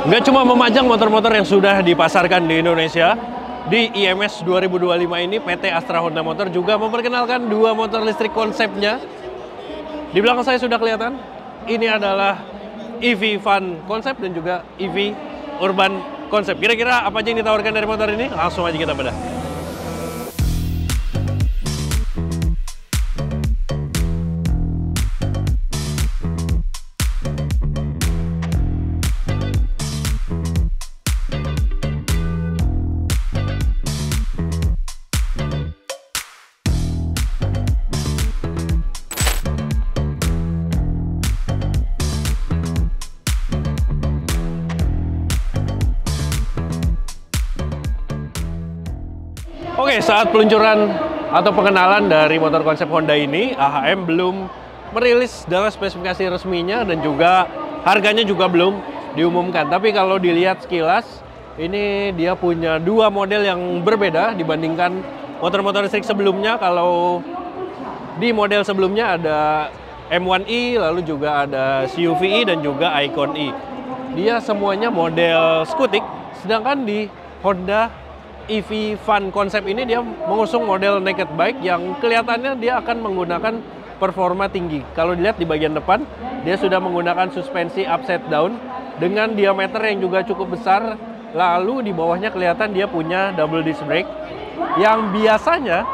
Nggak cuma memajang motor-motor yang sudah dipasarkan di Indonesia, di IMS 2025 ini PT Astra Honda Motor juga memperkenalkan dua motor listrik konsepnya. Di belakang saya sudah kelihatan, ini adalah EV Fun konsep dan juga EV Urban konsep. Kira-kira apa aja yang ditawarkan dari motor ini? Langsung aja kita bedah. Oke, saat peluncuran atau pengenalan dari motor konsep Honda ini, AHM belum merilis dalam spesifikasi resminya dan juga harganya juga belum diumumkan. Tapi kalau dilihat sekilas, ini dia punya dua model yang berbeda dibandingkan motor-motor listrik sebelumnya. Kalau di model sebelumnya ada M1i, lalu juga ada CUV-i dan juga Icon-i. Dia semuanya model skutik, sedangkan di Honda EV Fun konsep ini dia mengusung model naked bike yang kelihatannya dia akan menggunakan performa tinggi. Kalau dilihat di bagian depan, dia sudah menggunakan suspensi upside down dengan diameter yang juga cukup besar. Lalu di bawahnya kelihatan dia punya double disc brake, yang biasanya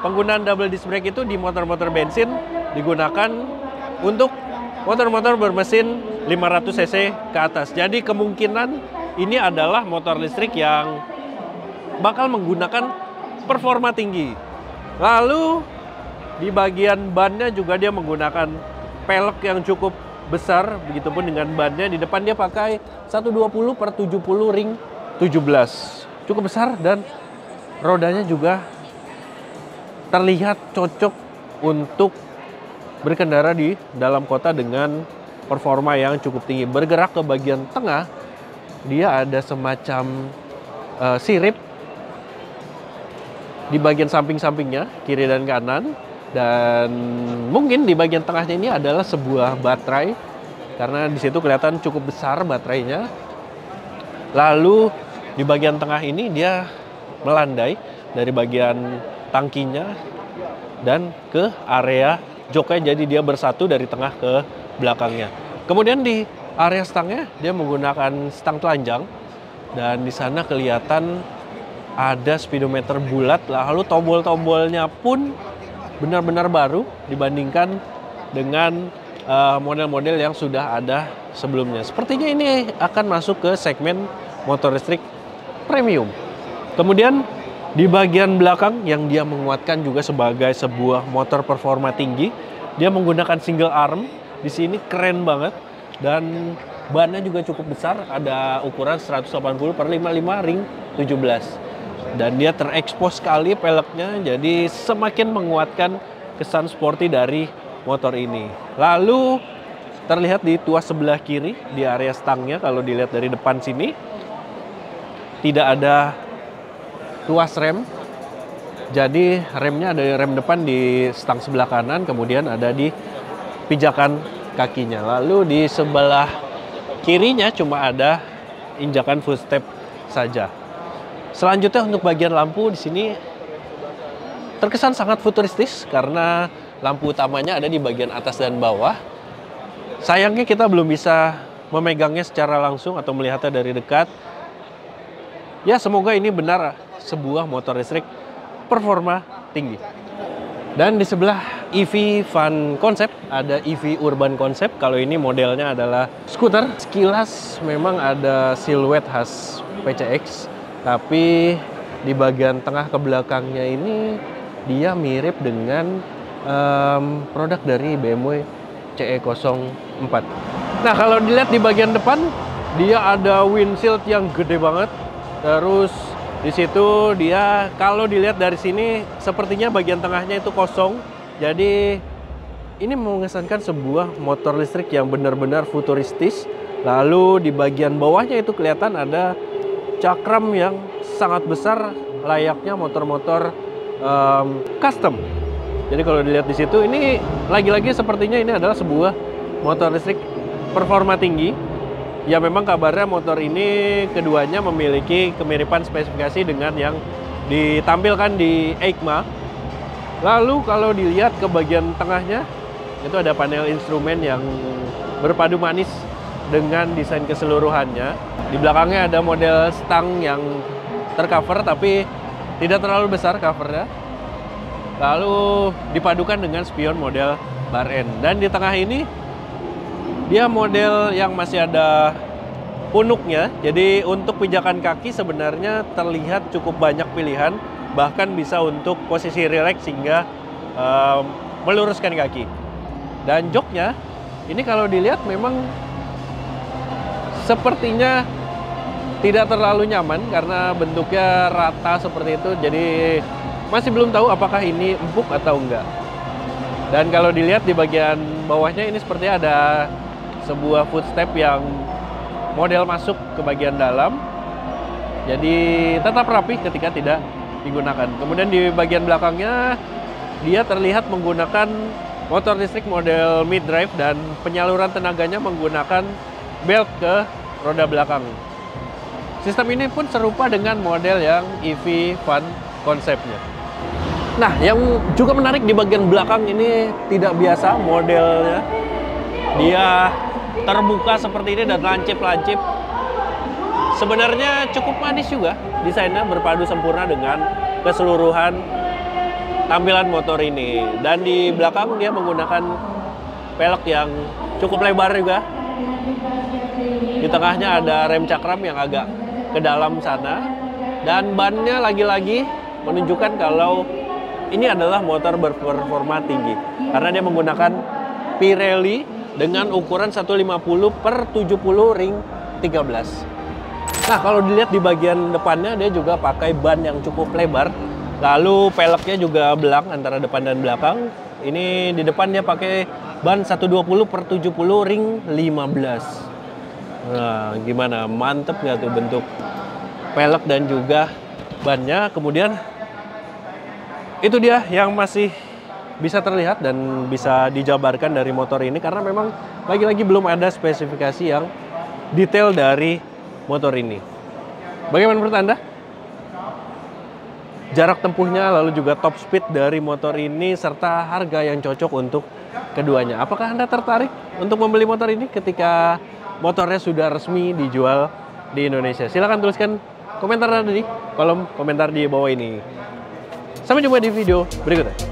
penggunaan double disc brake itu di motor-motor bensin digunakan untuk motor-motor bermesin 500 cc ke atas. Jadi kemungkinan ini adalah motor listrik yang bakal menggunakan performa tinggi. Lalu di bagian bannya juga dia menggunakan pelek yang cukup besar, begitupun dengan bannya. Di depan dia pakai 120/70 ring 17. Cukup besar dan rodanya juga terlihat cocok untuk berkendara di dalam kota dengan performa yang cukup tinggi. Bergerak ke bagian tengah, dia ada semacam sirip di bagian samping-sampingnya, kiri dan kanan. Dan mungkin di bagian tengahnya ini adalah sebuah baterai, karena di situ kelihatan cukup besar baterainya. Lalu di bagian tengah ini dia melandai dari bagian tangkinya dan ke area joknya, jadi dia bersatu dari tengah ke belakangnya. Kemudian di area stangnya dia menggunakan stang telanjang, dan di sana kelihatan ada speedometer bulat, lalu tombol-tombolnya pun benar-benar baru dibandingkan dengan model-model yang sudah ada sebelumnya. Sepertinya ini akan masuk ke segmen motor listrik premium. Kemudian di bagian belakang yang dia menguatkan juga sebagai sebuah motor performa tinggi, dia menggunakan single arm. Di sini keren banget, dan bannya juga cukup besar, ada ukuran 180/55 ring 17. Dan dia terekspos sekali peleknya, jadi semakin menguatkan kesan sporty dari motor ini. Lalu terlihat di tuas sebelah kiri di area stangnya, kalau dilihat dari depan sini tidak ada tuas rem. Jadi remnya ada rem depan di stang sebelah kanan, kemudian ada di pijakan kakinya. Lalu di sebelah kirinya cuma ada injakan footstep saja. Selanjutnya untuk bagian lampu di sini terkesan sangat futuristis karena lampu utamanya ada di bagian atas dan bawah. Sayangnya kita belum bisa memegangnya secara langsung atau melihatnya dari dekat. Ya, semoga ini benar sebuah motor listrik performa tinggi. Dan di sebelah EV Fun Concept ada EV Urban Concept. Kalau ini modelnya adalah skuter. Sekilas memang ada siluet khas PCX, tapi di bagian tengah ke belakangnya ini dia mirip dengan produk dari BMW CE04. Nah, kalau dilihat di bagian depan, dia ada windshield yang gede banget. Terus di situ dia, kalau dilihat dari sini, sepertinya bagian tengahnya itu kosong. Jadi ini mengesankan sebuah motor listrik yang benar-benar futuristis. Lalu di bagian bawahnya itu kelihatan ada cakram yang sangat besar, layaknya motor-motor custom. Jadi kalau dilihat di situ, ini lagi-lagi sepertinya ini adalah sebuah motor listrik performa tinggi. Ya memang kabarnya motor ini keduanya memiliki kemiripan spesifikasi dengan yang ditampilkan di EICMA. Lalu kalau dilihat ke bagian tengahnya, itu ada panel instrumen yang berpadu manis dengan desain keseluruhannya. Di belakangnya ada model stang yang tercover tapi tidak terlalu besar covernya. Lalu dipadukan dengan spion model bar end. Dan di tengah ini dia model yang masih ada punuknya. Jadi untuk pijakan kaki sebenarnya terlihat cukup banyak pilihan. Bahkan bisa untuk posisi relax hingga meluruskan kaki. Dan joknya, ini kalau dilihat memang sepertinya tidak terlalu nyaman karena bentuknya rata seperti itu. Jadi masih belum tahu apakah ini empuk atau enggak. Dan kalau dilihat di bagian bawahnya ini seperti ada sebuah footstep yang model masuk ke bagian dalam. Jadi tetap rapi ketika tidak digunakan. Kemudian di bagian belakangnya dia terlihat menggunakan motor listrik model mid drive dan penyaluran tenaganya menggunakan belt ke roda belakang. Sistem ini pun serupa dengan model yang EV Fun konsepnya. Nah, yang juga menarik di bagian belakang ini tidak biasa modelnya. Dia terbuka seperti ini dan lancip-lancip. Sebenarnya cukup manis juga. Desainnya berpadu sempurna dengan keseluruhan tampilan motor ini. Dan di belakang dia menggunakan pelek yang cukup lebar juga. Di tengahnya ada rem cakram yang agak ke dalam sana. Dan bannya lagi-lagi menunjukkan kalau ini adalah motor berperforma tinggi. Karena dia menggunakan Pirelli dengan ukuran 150/70 ring 13. Nah, kalau dilihat di bagian depannya dia juga pakai ban yang cukup lebar. Lalu peleknya juga belang antara depan dan belakang. Ini di depan dia pakai ban 120/70 ring 15. Nah, gimana? Mantep nggak tuh bentuk pelek dan juga bannya. Kemudian itu dia yang masih bisa terlihat dan bisa dijabarkan dari motor ini. Karena memang lagi-lagi belum ada spesifikasi yang detail dari motor ini. Bagaimana menurut Anda? Jarak tempuhnya lalu juga top speed dari motor ini serta harga yang cocok untuk keduanya. Apakah Anda tertarik untuk membeli motor ini ketika motornya sudah resmi dijual di Indonesia? Silahkan tuliskan komentar Anda di kolom komentar di bawah ini. Sampai jumpa di video berikutnya.